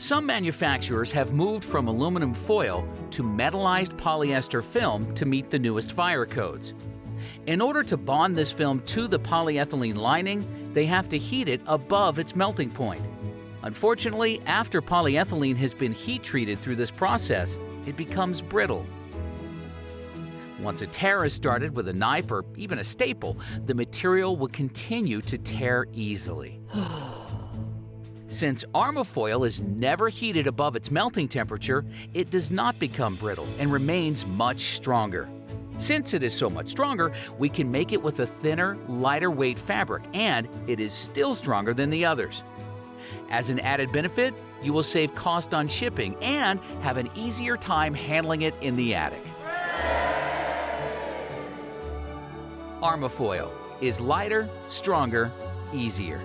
Some manufacturers have moved from aluminum foil to metallized polyester film to meet the newest fire codes. In order to bond this film to the polyethylene lining, they have to heat it above its melting point. Unfortunately, after polyethylene has been heat treated through this process, it becomes brittle. Once a tear is started with a knife or even a staple, the material will continue to tear easily. Since ArmaFoil is never heated above its melting temperature, it does not become brittle and remains much stronger. Since it is so much stronger, we can make it with a thinner, lighter weight fabric, and it is still stronger than the others. As an added benefit, you will save cost on shipping and have an easier time handling it in the attic. ArmaFoil is lighter, stronger, easier.